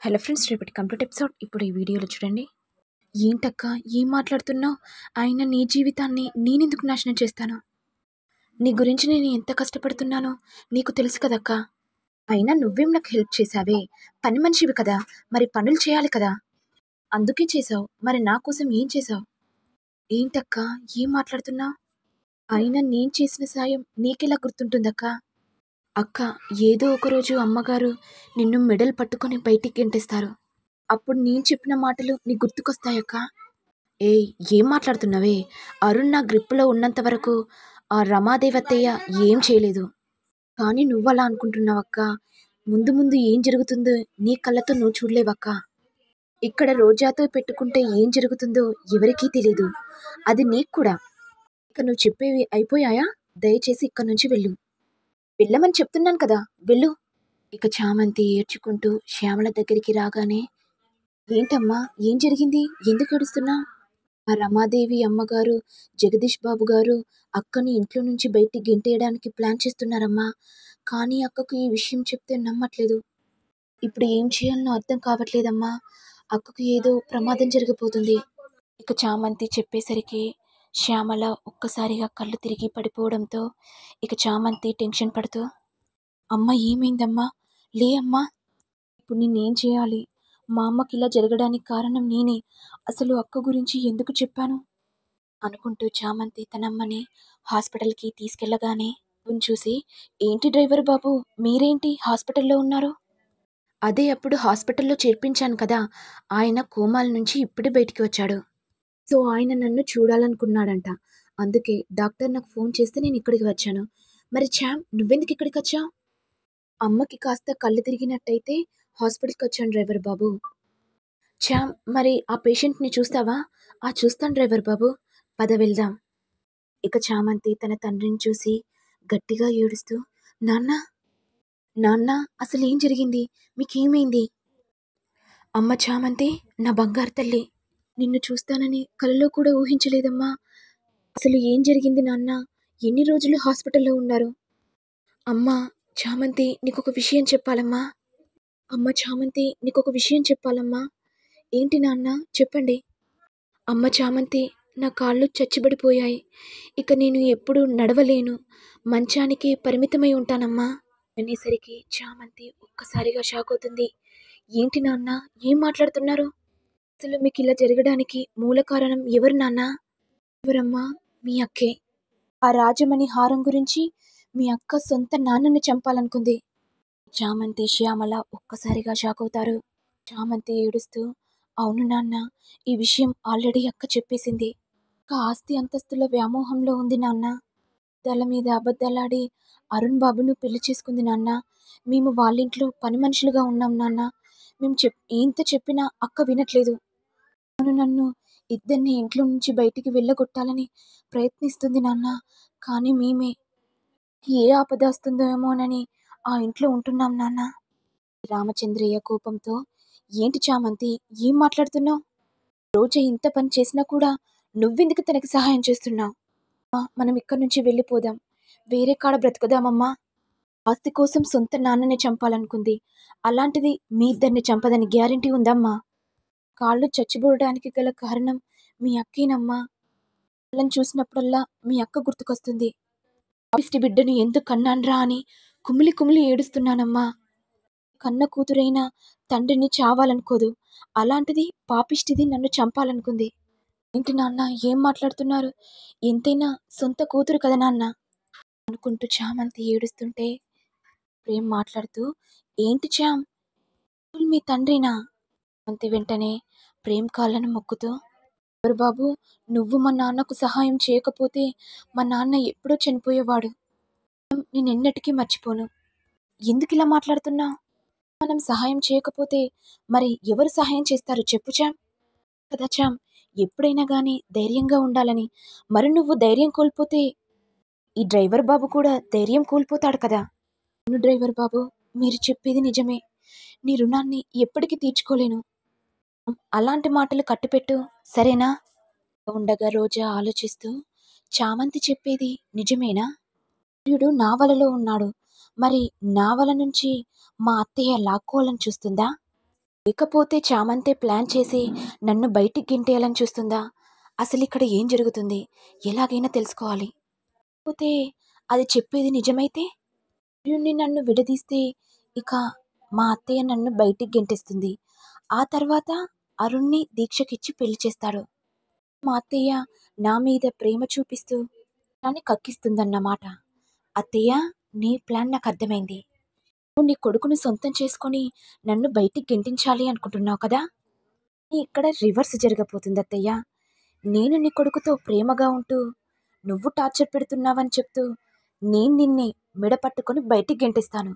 Hello friends, రేపటి complete episode ఇప్పుడు ఈ వీడియోలో చూడండి. ఏంటక్క ఏం మాట్లాడుతున్నావు? అయినా నీ జీవితాన్ని నేనెందుకు నాశనం చేస్తాను? నీ గురించి నేను ఎంత కష్టపడుతున్నానో నీకు తెలుసు కదక్క. అయినా నువ్వేం నాకు హెల్ప్ చేశావే? పని మనిషివి కదా, మరి పనులు చేయాలి కదా, అందుకే చేసావు. మరి నా కోసం ఏం చేసావు? ఏంటక్క ఏం మాట్లాడుతున్నావు? అయినా నేను చేసిన సాయం నీకెలా గుర్తుంటుందక్క? అక్క, ఏదో ఒకరోజు అమ్మగారు నిన్ను మెడలు పట్టుకొని బయటికి గెంటేస్తారు. అప్పుడు నేను చెప్పిన మాటలు నీకు గుర్తుకొస్తాయక్క. ఏయ్, ఏం మాట్లాడుతున్నావే? అరుణ్ నా గ్రిప్పులో ఉన్నంత వరకు ఆ రమాదేవత్తయ్య ఏం చేయలేదు. కానీ నువ్వలా అనుకుంటున్నావక్క. ముందు ముందు ఏం జరుగుతుందో నీ కళ్ళతో నువ్వు చూడలేవక్క. ఇక్కడ రోజాతో పెట్టుకుంటే ఏం జరుగుతుందో ఎవరికీ తెలీదు. అది నీకు కూడా. ఇక నువ్వు చెప్పేవి అయిపోయాయా? దయచేసి ఇక్కడి నుంచి వెళ్ళు. వెళ్ళమని చెప్తున్నాను కదా, వెళ్ళు. ఇక చామంతి ఏడ్చుకుంటూ శ్యామల దగ్గరికి రాగానే, ఏంటమ్మా ఏం జరిగింది? ఎందుకు ఏడుస్తున్నా? ఆ రమాదేవి అమ్మగారు, జగదీష్ బాబు గారు అక్కని ఇంట్లో నుంచి బయటికి గెంటేయడానికి ప్లాన్ చేస్తున్నారమ్మా. కానీ అక్కకు ఈ విషయం చెప్తే నమ్మట్లేదు. ఇప్పుడు ఏం చేయాలనో అర్థం కావట్లేదమ్మా. అక్కకు ఏదో ప్రమాదం జరగబోతుంది. ఇక చామంతి చెప్పేసరికి శ్యామల ఒక్కసారిగా కళ్ళు తిరిగి పడిపోవడంతో ఇక చామంతి టెన్షన్ పడుతూ, అమ్మ ఏమైందమ్మా? లే అమ్మా. ఇప్పుడు నేనేం చేయాలి? మా అమ్మకి ఇలా జరగడానికి కారణం నేనే. అసలు అక్క గురించి ఎందుకు చెప్పాను అనుకుంటూ చామంతి తనమ్మని హాస్పిటల్కి తీసుకెళ్లగానే చూసి, ఏంటి డ్రైవర్ బాబు, మీరేంటి హాస్పిటల్లో ఉన్నారు? అదే అప్పుడు హాస్పిటల్లో చేర్పించాను కదా, ఆయన కోమాల నుంచి ఇప్పుడే బయటికి వచ్చాడు. సో ఆయన నన్ను చూడాలనుకున్నాడంట. అందుకే డాక్టర్ నాకు ఫోన్ చేస్తే నేను ఇక్కడికి వచ్చాను. మరి చామ్, నువ్వెందుకు ఇక్కడికి వచ్చావు? అమ్మకి కాస్త కళ్ళు తిరిగినట్టయితే హాస్పిటల్కి వచ్చాను డ్రైవర్ బాబు. చామ్, మరి ఆ పేషెంట్ని చూస్తావా? చూస్తాను డ్రైవర్ బాబు, పద వెళ్దాం. ఇక చామంతి తన తండ్రిని చూసి గట్టిగా ఏడుస్తూ, నాన్న, నాన్న, అసలు ఏం జరిగింది? మీకేమైంది? అమ్మ చామంతి, నా బంగారు తల్లి, నిన్ను చూస్తానని కలలో కూడా ఊహించలేదమ్మా. అసలు ఏం జరిగింది నాన్న? ఎన్ని రోజులు హాస్పిటల్లో ఉన్నారు? అమ్మా చామంతి, నీకొక విషయం చెప్పాలమ్మా. అమ్మ చామంతి, నీకొక విషయం చెప్పాలమ్మా. ఏంటి నాన్న, చెప్పండి. అమ్మ చామంతి, నా కాళ్ళు చచ్చిబడిపోయాయి. ఇక నేను ఎప్పుడు నడవలేను. మంచానికి పరిమితమై ఉంటానమ్మా. అనేసరికి చామంతి ఒక్కసారిగా షాక్ అవుతుంది. ఏంటి నాన్న, ఏం మాట్లాడుతున్నారు? అసలు మీకు ఇలా జరగడానికి మూల కారణం ఎవరు నాన్న? ఎవరమ్మా? మీ అక్కే. ఆ రాజమణి హారం గురించి మీ అక్క సొంత నాన్నని చంపాలనుకుంది. చామంతి, శ్యామల ఒక్కసారిగా షాక్ అవుతారు. చామంతి ఏడుస్తూ, అవును నాన్న, ఈ విషయం ఆల్రెడీ అక్క చెప్పేసింది. ఆస్తి అంతస్తుల వ్యామోహంలో ఉంది నాన్న. అబద్ధాల మీద అబద్ధాలాడి అరుణ్ బాబును పెళ్లి చేసుకుంది నాన్న. మేము వాళ్ళింట్లో పని మనుషులుగా ఉన్నాం నాన్న. మేము ఎంత చెప్పినా అక్క వినట్లేదు. నన్ను ఇద్దరిని ఇంట్లో నుంచి బయటికి వెళ్ళగొట్టాలని ప్రయత్నిస్తుంది నాన్న. కానీ మేమే ఏ ఆపద వస్తుందేమోనని ఆ ఇంట్లో ఉంటున్నాం నాన్న. రామచంద్రయ్య కోపంతో, ఏంటి చామంతి, ఏం మాట్లాడుతున్నావు? రోజు ఇంత పని చేసినా కూడా నువ్వెందుకు తనకి సహాయం చేస్తున్నావు? మనం ఇక్కడి నుంచి వెళ్ళిపోదాం, వేరే కాడ బ్రతుకుదామమ్మా. ఆస్తి కోసం సొంత నాన్నని చంపాలనుకుంది. అలాంటిది మీ ఇద్దరిని చంపదని గ్యారంటీ ఉందమ్మా. కాళ్ళు చచ్చిపోవడానికి గల కారణం మీ అక్కేనమ్మా. వాళ్ళని చూసినప్పుడల్లా మీ అక్క గుర్తుకొస్తుంది. పాపిష్టి బిడ్డను ఎందుకు కన్నాన్రా అని కుమిలి కుమిలి ఏడుస్తున్నానమ్మా. కన్న కూతురైన తండ్రిని చావాలనుకోదు. అలాంటిది పాపిష్టిది నన్ను చంపాలనుకుంది. ఏంటి నాన్న, ఏం మాట్లాడుతున్నారు? ఎంతైనా సొంత కూతురు కదా నాన్న అనుకుంటూ చామంతి ఏడుస్తుంటే ప్రేమ్ మాట్లాడుతూ, ఏంటి చామ్, మీ తండ్రినా? చామంతి వెంటనే ప్రేమ్ కాళ్ళను మొక్కుతూ, ఎవరు బాబు, నువ్వు మా నాన్నకు సహాయం చేయకపోతే మా నాన్న ఎప్పుడో చనిపోయేవాడు. నేనెన్నటికీ మర్చిపోను. ఎందుకు ఇలా మాట్లాడుతున్నావు? మనం సహాయం చేయకపోతే మరి ఎవరు సహాయం చేస్తారు చెప్పు చామ్. కదా చామ్, ఎప్పుడైనా కానీ ధైర్యంగా ఉండాలని. మరి నువ్వు ధైర్యం కోల్పోతే ఈ డ్రైవర్ బాబు కూడా ధైర్యం కోల్పోతాడు కదా. అవును డ్రైవర్ బాబు, మీరు చెప్పేది నిజమే. నీ రుణాన్ని ఎప్పటికీ తీర్చుకోలేను. అలాంటి మాటలు కట్టిపెట్టు, సరేనా? ఉండగా రోజా ఆలోచిస్తూ, చామంతి చెప్పేది నిజమేనా? సూర్యుడు నా వలలో ఉన్నాడు. మరి నా వల నుంచి మా అత్తయ్య లాక్కోవాలని చూస్తుందా? లేకపోతే చామంతే ప్లాన్ చేసి నన్ను బయటికి గెంటేయాలని చూస్తుందా? అసలిక్కడ ఏం జరుగుతుంది? ఎలాగైనా తెలుసుకోవాలి. లేకపోతే అది చెప్పేది నిజమైతే? అర్జున్ని నన్ను విడదీస్తే ఇక మా అత్తయ్య నన్ను బయటికి గెంటేస్తుంది. ఆ తర్వాత అరుణ్‌ని దీక్షకిచ్చి పెళ్లి చేస్తాడు. మా అత్తయ్య నా మీద ప్రేమ చూపిస్తూ నన్ను కక్కిస్తుందన్నమాట. అత్తయ్య, నీ ప్లాన్ నాకర్థమైంది. నువ్వు నీ కొడుకుని సొంతం చేసుకొని నన్ను బయటికి గెంటించాలి అనుకుంటున్నావు కదా? ఇక్కడ రివర్స్ జరగబోతుంది అత్తయ్య. నేను నీ కొడుకుతో ప్రేమగా ఉంటూ నువ్వు టార్చర్ పెడుతున్నావని చెప్తూ నేను నిన్ను మెడ పట్టుకొని బయటికి గెంటిస్తాను.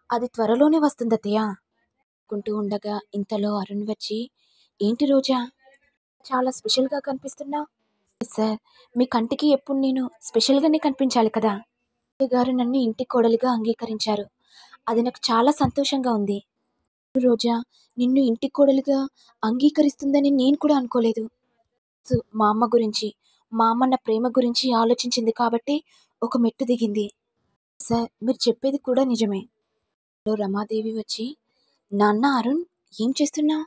అది త్వరలోనే వస్తుంది అత్తయ్య. అనుకుంటూ ఉండగా ఇంతలో అరుణ్ వచ్చి, ఏంటి రోజా, చాలా స్పెషల్గా కనిపిస్తున్నావు. సార్, మీ కంటికి ఎప్పుడు నేను స్పెషల్గానే కనిపించాలి కదా. అత్తయ్య గారు నన్ను ఇంటి కోడలిగా అంగీకరించారు. అది నాకు చాలా సంతోషంగా ఉంది. రోజా నిన్ను ఇంటి కోడలిగా అంగీకరిస్తుందని నేను కూడా అనుకోలేదు. మా అమ్మ గురించి, మా అమ్మ నా ప్రేమ గురించి ఆలోచించింది కాబట్టి ఒక మెట్టు దిగింది. సార్, మీరు చెప్పేది కూడా నిజమే. రమాదేవి వచ్చి, నాన్న అరుణ్, ఏం చేస్తున్నావు?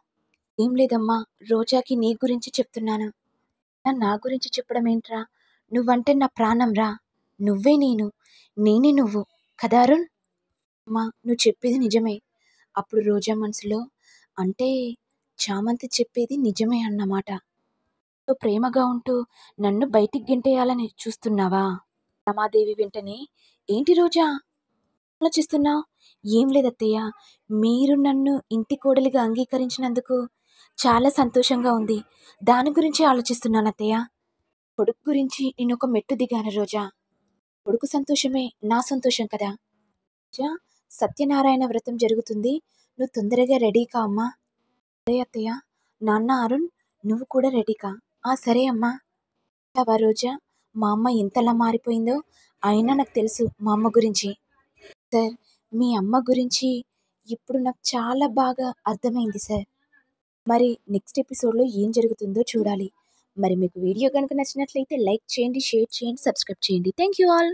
ఏం లేదమ్మా, రోజాకి నీ గురించి చెప్తున్నాను. నా గురించి చెప్పడం ఏంట్రా? నువ్వంటే నా ప్రాణం రా. నువ్వే నేను, నేనే నువ్వు కదా అరుణ్. అమ్మా, నువ్వు చెప్పేది నిజమే. అప్పుడు రోజా మనసులో, అంటే చామంతి చెప్పేది నిజమే అన్నమాట. ప్రేమగా ఉంటూ నన్ను బయటికి గెంటేయాలని చూస్తున్నావా? రమాదేవి వెంటనే, ఏంటి రోజా ఆలోచిస్తున్నావు? ఏం లేదత్తయ్య, మీరు నన్ను ఇంటి కోడలిగా అంగీకరించినందుకు చాలా సంతోషంగా ఉంది. దాని గురించి ఆలోచిస్తున్నాను అత్తయ్య. కొడుకు గురించి నేను ఒక మెట్టు దిగాను రోజా. కొడుకు సంతోషమే నా సంతోషం కదా. రోజా, సత్యనారాయణ వ్రతం జరుగుతుంది. నువ్వు తొందరగా రెడీ కా అమ్మా. సరే అత్తయ్య. నాన్న అరుణ్, నువ్వు కూడా రెడీ కా. సరే అమ్మా. రోజా, మా అమ్మ ఎంతలా మారిపోయిందో అయినా నాకు తెలుసు మా అమ్మ గురించి. సార్, మీ అమ్మ గురించి ఇప్పుడు నాకు చాలా బాగా అర్థమైంది సార్. మరి నెక్స్ట్ ఎపిసోడ్లో ఏం జరుగుతుందో చూడాలి. మరి మీకు వీడియో కనుక నచ్చినట్లయితే లైక్ చేయండి, షేర్ చేయండి, సబ్స్క్రైబ్ చేయండి. Thank you all.